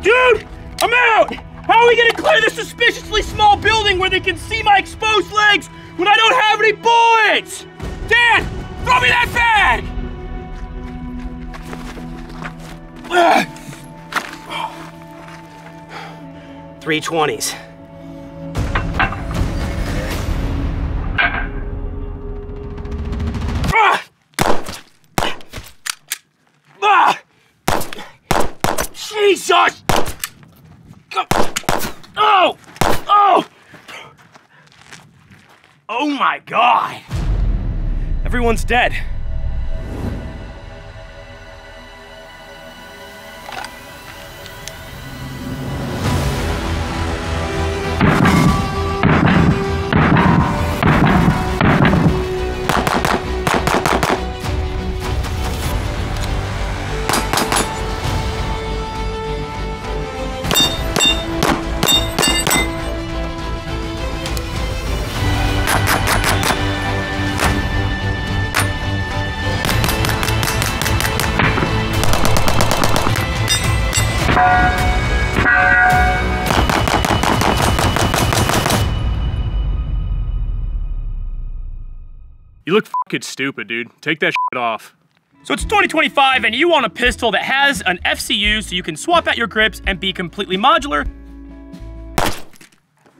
Dude, I'm out! How are we gonna clear this suspiciously small building where they can see my exposed legs when I don't have any bullets? Dan, throw me that bag! 320s. Jesus! Oh! Oh! Oh my God! Everyone's dead. You look fucking stupid, dude. Take that shit off. So it's 2025 and you want a pistol that has an FCU so you can swap out your grips and be completely modular.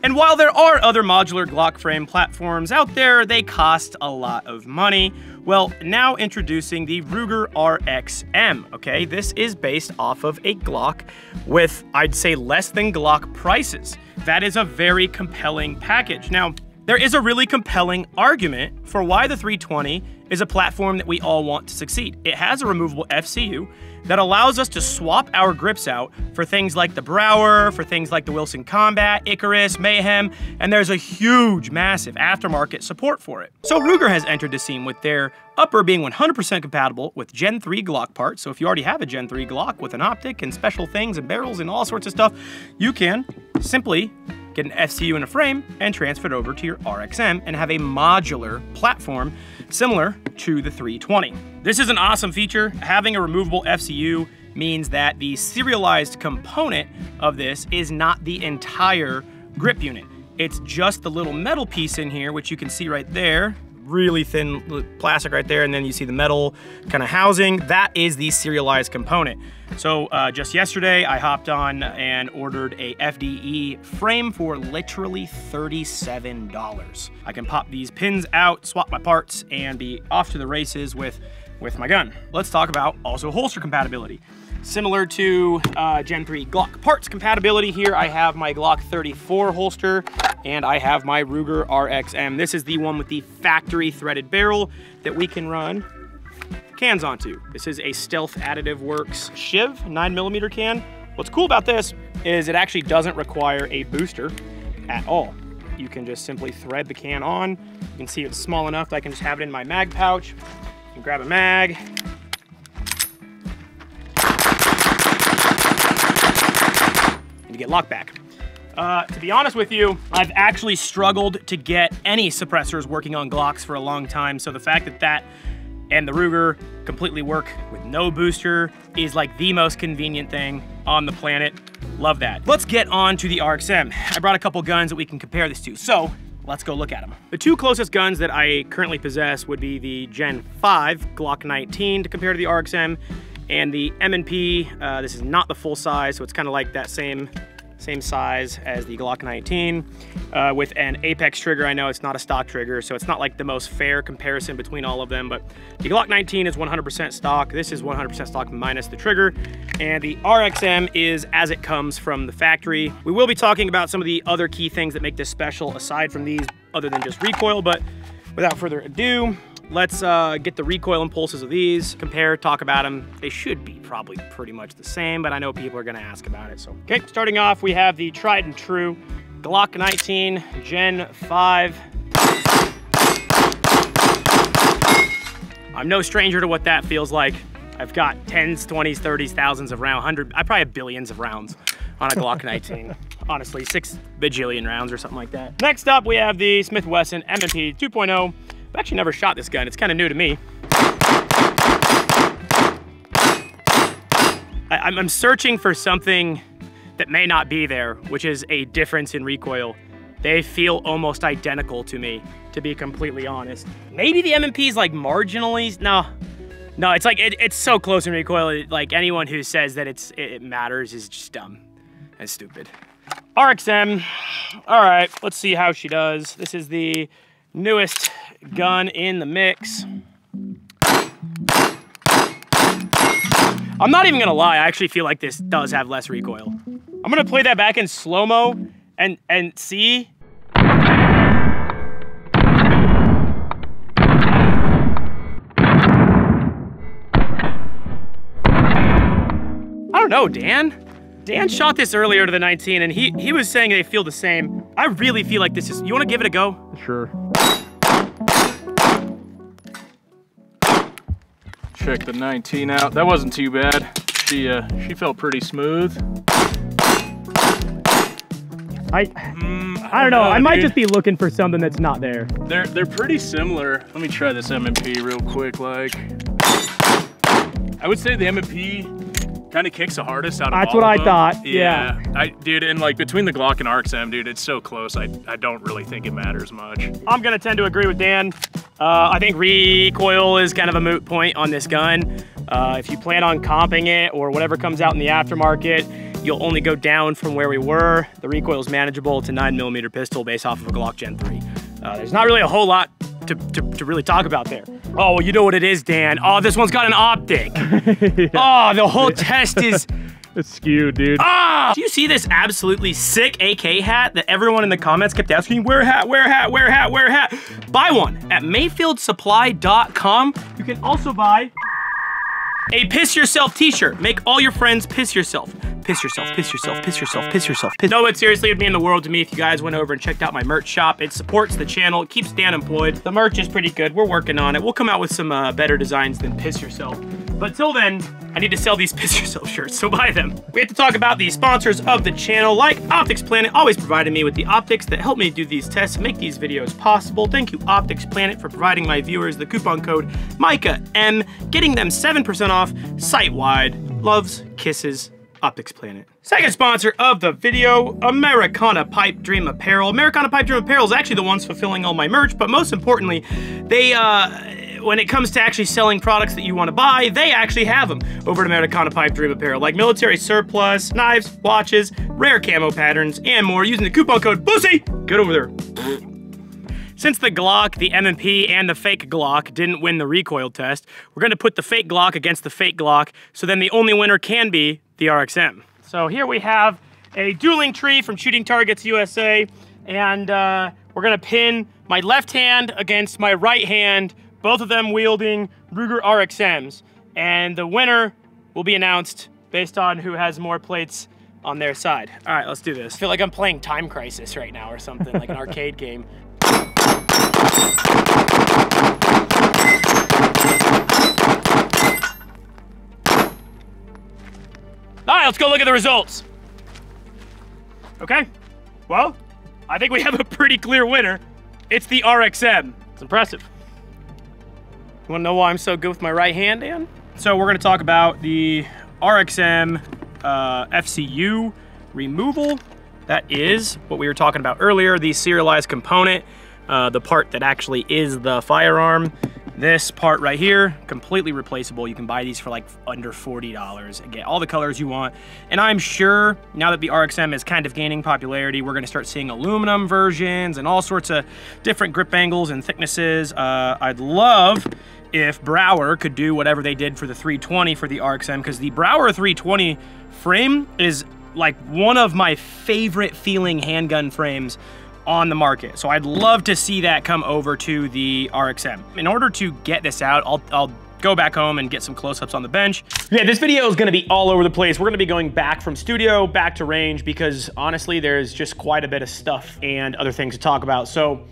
And while there are other modular Glock frame platforms out there, they cost a lot of money. Well, now introducing the Ruger RXM, okay? This is based off of a Glock with, I'd say, less than Glock prices. That is a very compelling package. Now, there is a really compelling argument for why the 320 is a platform that we all want to succeed. It has a removable FCU that allows us to swap our grips out for things like the Brower, for things like the Wilson Combat, Icarus, MICAHM, and there's a huge, massive aftermarket support for it. So Ruger has entered the scene with their upper being 100% compatible with Gen 3 Glock parts. So if you already have a Gen 3 Glock with an optic and special things and barrels and all sorts of stuff, you can simply get an FCU in a frame and transfer it over to your RXM and have a modular platform similar to the 320. This is an awesome feature. Having a removable FCU means that the serialized component of this is not the entire grip unit. It's just the little metal piece in here, which you can see right there. Really thin plastic right there, and then you see the metal kind of housing. That is the serialized component. So just yesterday, I hopped on and ordered a FDE frame for literally $37. I can pop these pins out, swap my parts, and be off to the races with my gun. Let's talk about also holster compatibility. Similar to Gen 3 Glock parts compatibility, here I have my Glock 34 holster and I have my Ruger RXM. This is the one with the factory threaded barrel that we can run cans onto. This is a Stealth Additive Works Shiv 9mm can. What's cool about this is it actually doesn't require a booster at all. You can just simply thread the can on. You can see it's small enough that I can just have it in my mag pouch. You can grab a mag. To get locked back. To be honest with you, I've actually struggled to get any suppressors working on Glocks for a long time, so the fact that that and the Ruger completely work with no booster is like the most convenient thing on the planet. Love that. Let's get on to the RXM. I brought a couple guns that we can compare this to, so let's go look at them. The two closest guns that I currently possess would be the Gen 5 Glock 19 to compare to the RXM, and the M&P. This is not the full size, so it's kind of like that same size as the Glock 19 with an Apex trigger. I know it's not a stock trigger, so it's not like the most fair comparison between all of them, but the Glock 19 is 100% stock. This is 100% stock minus the trigger, and the RXM is as it comes from the factory. We will be talking about some of the other key things that make this special aside from these, other than just recoil, but without further ado, let's get the recoil impulses of these, compare, talk about them. They should be probably pretty much the same, but I know people are gonna ask about it, so. Okay, starting off, we have the tried and true Glock 19 Gen 5. I'm no stranger to what that feels like. I've got 10s, 20s, 30s, thousands of rounds, I probably have billions of rounds on a Glock 19. Honestly, 6 bajillion rounds or something like that. Next up, we have the Smith & Wesson M&P 2.0. I've actually never shot this gun. It's kind of new to me. I'm searching for something that may not be there, which is a difference in recoil. They feel almost identical to me, to be completely honest. Maybe the M&P is like marginally, no, it's like, it's so close in recoil. Like anyone who says that it matters is just dumb and stupid. RXM, all right, let's see how she does. This is the newest gun in the mix. I'm not even gonna lie, I actually feel like this does have less recoil. I'm gonna play that back in slow-mo and see. I don't know, Dan. Dan shot this earlier to the 19 and he was saying they feel the same. I really feel like this is, you wanna give it a go? Sure. Check the 19 out. That wasn't too bad. She felt pretty smooth. I don't know. I might just be looking for something that's not there. They're pretty similar. Let me try this M&P real quick. Like, I would say the M&P kind of kicks the hardest out of all of them. That's what I thought. Yeah. Dude, and like between the Glock and RXM, dude, it's so close. I don't really think it matters much. I'm gonna tend to agree with Dan. I think recoil is kind of a moot point on this gun. If you plan on comping it or whatever comes out in the aftermarket, you'll only go down from where we were. The recoil is manageable. It's a 9mm pistol based off of a Glock Gen 3. There's not really a whole lot to really talk about there. Oh, well, you know what it is, Dan. Oh, this one's got an optic. Yeah. Oh, the whole test is... It's skewed, dude. Ah! Do you see this absolutely sick AK hat that everyone in the comments kept asking, wear a hat, wear a hat, wear a hat, wear a hat? Buy one at mayfieldsupply.com. You can also buy a piss yourself t-shirt. Make all your friends piss yourself. Piss yourself, piss yourself, piss yourself, piss yourself, piss. No, but seriously, it'd mean the world to me if you guys went over and checked out my merch shop. It supports the channel, it keeps Dan employed. The merch is pretty good, we're working on it. We'll come out with some better designs than piss yourself. But till then, I need to sell these piss yourself shirts, so buy them. We have to talk about the sponsors of the channel, like Optics Planet, always providing me with the optics that help me do these tests and make these videos possible. Thank you, Optics Planet, for providing my viewers the coupon code MICAHM, getting them 7% off site-wide. Loves, kisses, Optics Planet. Second sponsor of the video, Americana Pipedream Apparel. Americana Pipedream Apparel is actually the ones fulfilling all my merch, but most importantly, they, when it comes to actually selling products that you want to buy, they actually have them over at Americana Pipedream Apparel, like military surplus, knives, watches, rare camo patterns, and more, using the coupon code BUSSI. Get over there. Since the Glock, the M&P, and the fake Glock didn't win the recoil test, we're gonna put the fake Glock against the fake Glock, so then the only winner can be the RXM. So here we have a dueling tree from Shooting Targets USA, and we're gonna pin my left hand against my right hand, both of them wielding Ruger RXMs, and the winner will be announced based on who has more plates on their side. All right, let's do this. I feel like I'm playing Time Crisis right now or something, like an arcade game. All right, let's go look at the results. Okay, well, I think we have a pretty clear winner. It's the RXM. It's impressive. You wanna know why I'm so good with my right hand, Dan? So we're gonna talk about the RXM FCU removal. That is what we were talking about earlier, the serialized component, the part that actually is the firearm. This part right here, completely replaceable. You can buy these for like under $40 and get all the colors you want. And I'm sure now that the RXM is kind of gaining popularity, we're gonna start seeing aluminum versions and all sorts of different grip angles and thicknesses. I'd love if Brauer could do whatever they did for the 320 for the RXM, because the Brauer 320 frame is like one of my favorite feeling handgun frames on the market. So I'd love to see that come over to the RXM. In order to get this out, I'll go back home and get some close-ups on the bench. Yeah, this video is gonna be all over the place. We're gonna be going back from studio, back to range, because honestly, there's just quite a bit of stuff and other things to talk about. So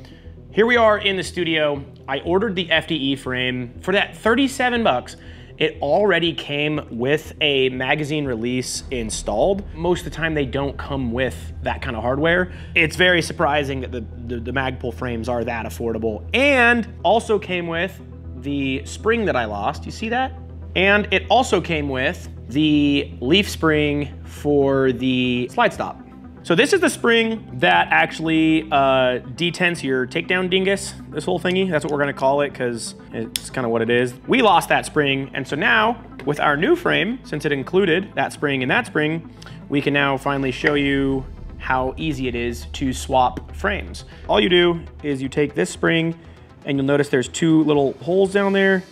here we are in the studio. I ordered the FDE frame for that 37 bucks. It already came with a magazine release installed. Most of the time they don't come with that kind of hardware. It's very surprising that the Magpul frames are that affordable, and also came with the spring that I lost. You see that? And it also came with the leaf spring for the slide stop. So this is the spring that actually detents your takedown dingus, this whole thingy. That's what we're gonna call it because it's kind of what it is. We lost that spring, and so now with our new frame, since it included that spring and that spring, we can now finally show you how easy it is to swap frames. All you do is you take this spring and you'll notice there's two little holes down there.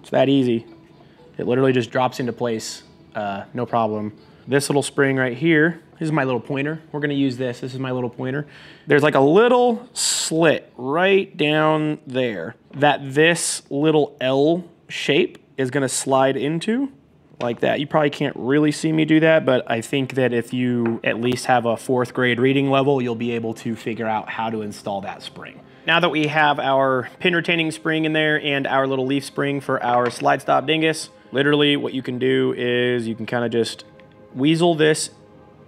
It's that easy. It literally just drops into place, no problem. This little spring right here, this is my little pointer. We're gonna use this, this is my little pointer. There's like a little slit right down there that this little L shape is gonna slide into, like that. You probably can't really see me do that, but I think that if you at least have a 4th grade reading level, you'll be able to figure out how to install that spring. Now that we have our pin retaining spring in there and our little leaf spring for our slide stop dingus, literally what you can do is you can kind of just weasel this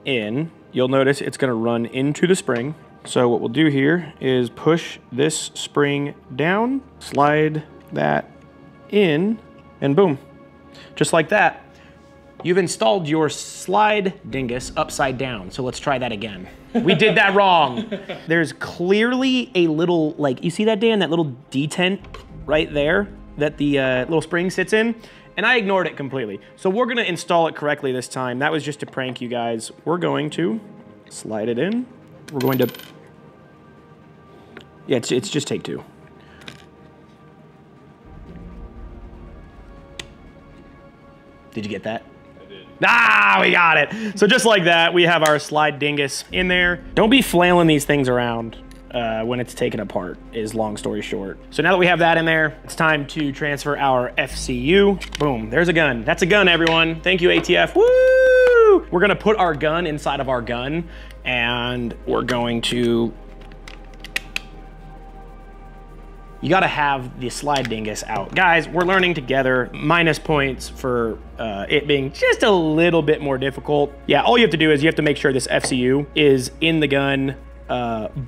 in. You'll notice it's gonna run into the spring. So what we'll do here is push this spring down, slide that in, and boom. Just like that, you've installed your slide dingus upside down. So let's try that again. We did that wrong. There's clearly a little, like, you see that, Dan? That little detent right there that the little spring sits in? And I ignored it completely. So we're gonna install it correctly this time. That was just to prank you guys. We're going to slide it in. We're going to, yeah, it's just take 2. Did you get that? I did. Ah, we got it. So just like that, we have our slide dingus in there. Don't be flailing these things around when it's taken apart, is long story short. So now that we have that in there, it's time to transfer our FCU. Boom, there's a gun. That's a gun, everyone. Thank you, ATF. Woo! We're gonna put our gun inside of our gun, and we're going to, you gotta have the slide dingus out. Guys, we're learning together. Minus points for it being just a little bit more difficult. Yeah, all you have to do is you have to make sure this FCU is in the gun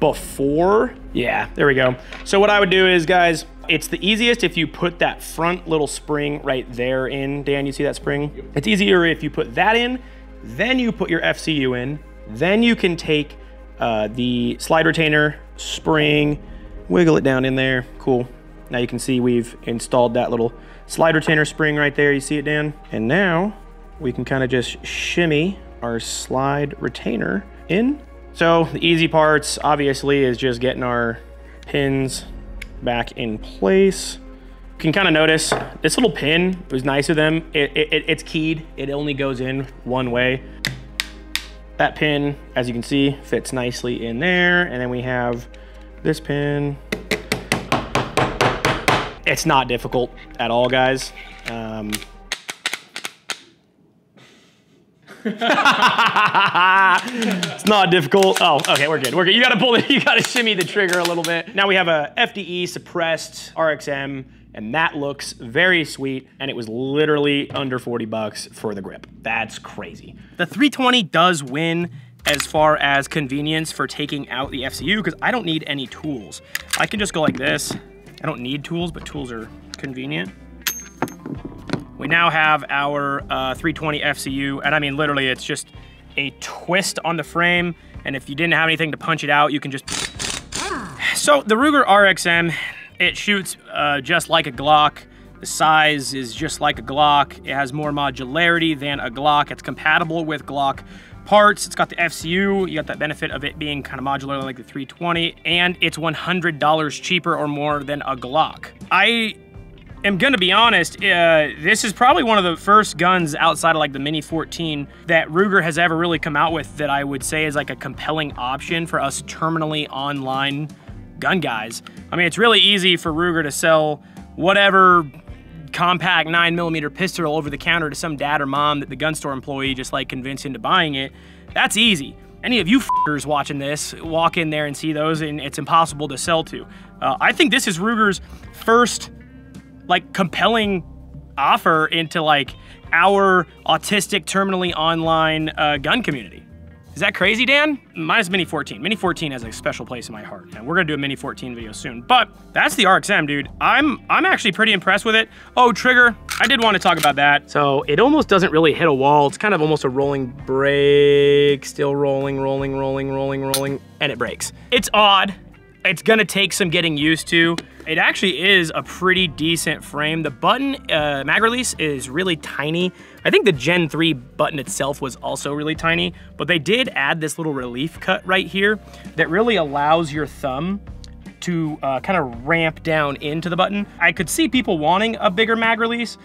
before. Yeah, there we go. So what I would do is, guys, it's the easiest if you put that front little spring right there in. Dan, you see that spring? Yep. It's easier if you put that in, then you put your FCU in, then you can take the slide retainer spring, wiggle it down in there. Cool. Now you can see we've installed that little slide retainer spring right there. You see it, Dan? And now we can kind of just shimmy our slide retainer in. So the easy parts, obviously, is just getting our pins back in place. You can kind of notice this little pin, it was nice of them. It's keyed. It only goes in one way. That pin, as you can see, fits nicely in there. And then we have this pin. It's not difficult at all, guys. It's not difficult. Oh, okay, we're good. We're good. You gotta pull it, you gotta shimmy the trigger a little bit. Now we have a FDE suppressed RXM, and that looks very sweet, and it was literally under 40 bucks for the grip. That's crazy. The 320 does win as far as convenience for taking out the FCU, because I don't need any tools. I can just go like this. I don't need tools, but tools are convenient. We now have our 320 FCU, and I mean, literally, it's just a twist on the frame, and if you didn't have anything to punch it out, you can just... So, the Ruger RXM, it shoots just like a Glock. The size is just like a Glock. It has more modularity than a Glock. It's compatible with Glock parts. It's got the FCU. You got that benefit of it being kind of modular like the 320, and it's $100 cheaper or more than a Glock. I'm gonna be honest, this is probably one of the first guns outside of like the Mini 14 that Ruger has ever really come out with that I would say is like a compelling option for us terminally online gun guys. I mean, it's really easy for Ruger to sell whatever compact 9mm pistol over the counter to some dad or mom that the gun store employee just like convinced into buying it. That's easy. Any of you f***ers watching this, walk in there and see those and it's impossible to sell to. I think this is Ruger's first like compelling offer into like our autistic terminally online gun community. Is that crazy, Dan? Mine's Mini 14. Mini 14 has a special place in my heart, and we're gonna do a Mini 14 video soon. But that's the RXM, dude. I'm actually pretty impressed with it. Oh, trigger. I did want to talk about that. So it almost doesn't really hit a wall. It's kind of almost a rolling break, still rolling, and it breaks. It's odd. It's gonna take some getting used to. It actually is a pretty decent frame. The button mag release is really tiny. I think the Gen 3 button itself was also really tiny, but they did add this little relief cut right here that really allows your thumb to kind of ramp down into the button. I could see people wanting a bigger mag release,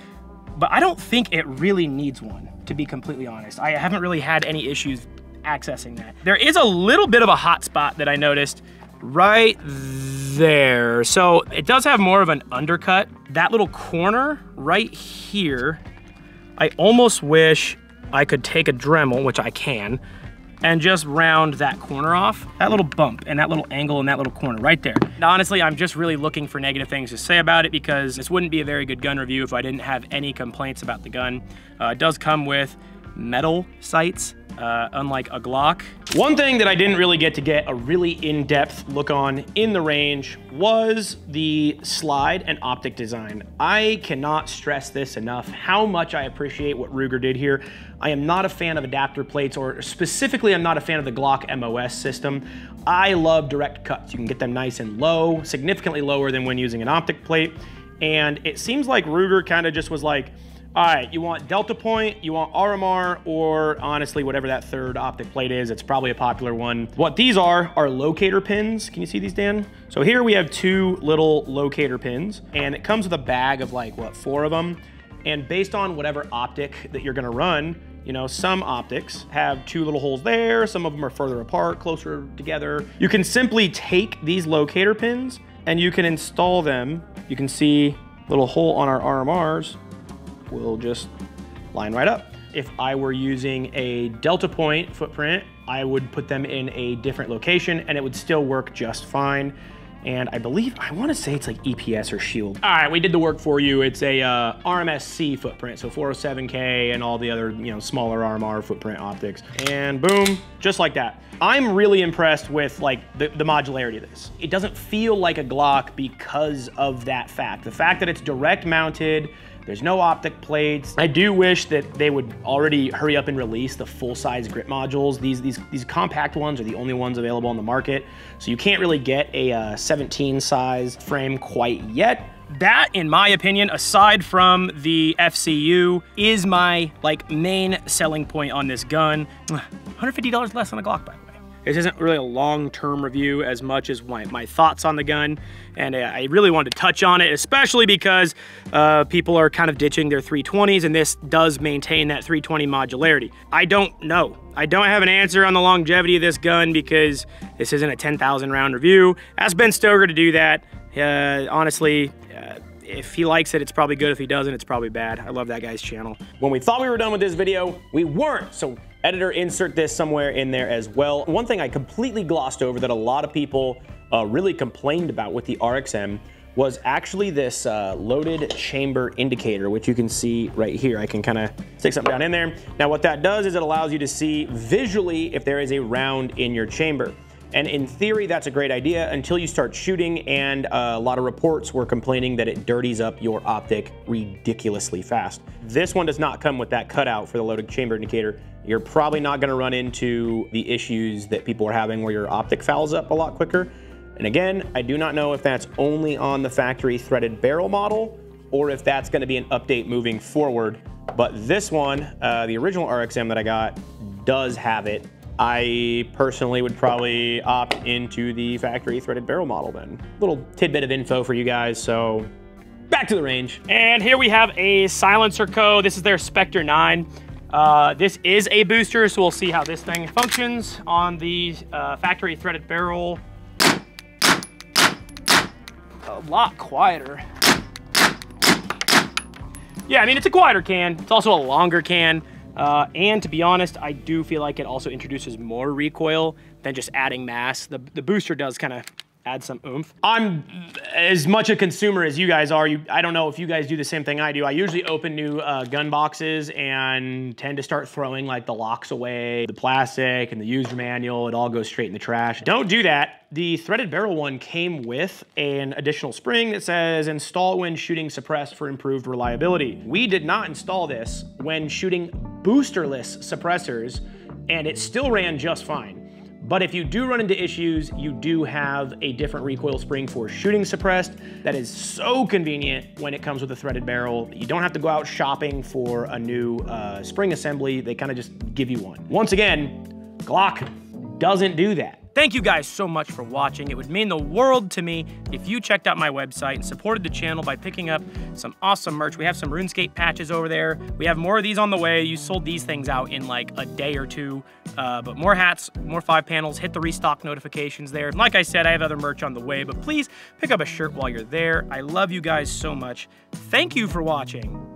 but I don't think it really needs one, to be completely honest. I haven't really had any issues accessing that. There is a little bit of a hot spot that I noticed right there. So it does have more of an undercut. That little corner right here, I almost wish I could take a Dremel, which I can, and just round that corner off. That little bump and that little angle in that little corner right there. And honestly, I'm just really looking for negative things to say about it because this wouldn't be a very good gun review if I didn't have any complaints about the gun. It does come with metal sights, unlike a Glock. One thing that I didn't really get to get a really in-depth look on in the range was the slide and optic design. I cannot stress this enough, how much I appreciate what Ruger did here. I am not a fan of adapter plates, or specifically I'm not a fan of the Glock MOS system. I love direct cuts. You can get them nice and low, significantly lower than when using an optic plate. And it seems like Ruger kind of just was like, all right, you want Delta Point, you want RMR, or honestly, whatever that third optic plate is, it's probably a popular one. What these are locator pins. Can you see these, Dan? So here we have two little locator pins, and it comes with a bag of like, what, 4 of them? And based on whatever optic that you're gonna run, you know, some optics have 2 little holes there, some of them are further apart, closer together. You can simply take these locator pins and you can install them. You can see a little hole on our RMRs will just line right up. If I were using a Delta Point footprint, I would put them in a different location and it would still work just fine. And I believe, I wanna say it's like EPS or Shield. All right, we did the work for you. It's a RMSC footprint, so 407K and all the other, you know, smaller RMR footprint optics. And boom, just like that. I'm really impressed with like the modularity of this. It doesn't feel like a Glock because of that fact. The fact that it's direct mounted, there's no optic plates. I do wish that they would already hurry up and release the full-size grip modules. These compact ones are the only ones available on the market, so you can't really get a 17 size frame quite yet. That, in my opinion, aside from the FCU, is my like main selling point on this gun. $150 less on a Glock, by the way. This isn't really a long-term review as much as my thoughts on the gun, and I really wanted to touch on it, especially because people are kind of ditching their 320s, and this does maintain that 320 modularity. I don't know. I don't have an answer on the longevity of this gun because this isn't a 10,000 round review. Ask Ben Stoker to do that. Honestly, if he likes it, it's probably good. If he doesn't, it's probably bad. I love that guy's channel. When we thought we were done with this video, we weren't. So editor, insert this somewhere in there as well. One thing I completely glossed over that a lot of people really complained about with the RXM was actually this loaded chamber indicator, which you can see right here. I can kind of stick something down in there. Now what that does is it allows you to see visually if there is a round in your chamber. And in theory, that's a great idea until you start shooting, and a lot of reports were complaining that it dirties up your optic ridiculously fast. This one does not come with that cutout for the loaded chamber indicator. You're probably not gonna run into the issues that people are having where your optic fouls up a lot quicker. And again, I do not know if that's only on the factory threaded barrel model or if that's gonna be an update moving forward. But this one, the original RXM that I got, does have it. I personally would probably opt into the factory threaded barrel model then. Little tidbit of info for you guys, so back to the range. And here we have a silencer code. This is their Spectre 9. This is a booster, so we'll see how this thing functions on the factory threaded barrel. A lot quieter. Yeah, I mean, it's a quieter can. It's also a longer can. And to be honest, I do feel like it also introduces more recoil than just adding mass. The booster does kind of add some oomph. I'm as much a consumer as you guys are. I don't know if you guys do the same thing I do. I usually open new gun boxes and tend to start throwing like the locks away, the plastic and the user manual. It all goes straight in the trash. Don't do that. The threaded barrel one came with an additional spring that says install when shooting suppressed for improved reliability. We did not install this when shooting boosterless suppressors, and it still ran just fine. But if you do run into issues, you do have a different recoil spring for shooting suppressed. That is so convenient when it comes with a threaded barrel. You don't have to go out shopping for a new spring assembly. They kind of just give you one. Once again, Glock doesn't do that. Thank you guys so much for watching. It would mean the world to me if you checked out my website and supported the channel by picking up some awesome merch. We have some RuneScape patches over there. We have more of these on the way. You sold these things out in like a day or two. But more hats, more 5 panels, hit the restock notifications there. And like I said, I have other merch on the way, but please pick up a shirt while you're there. I love you guys so much. Thank you for watching.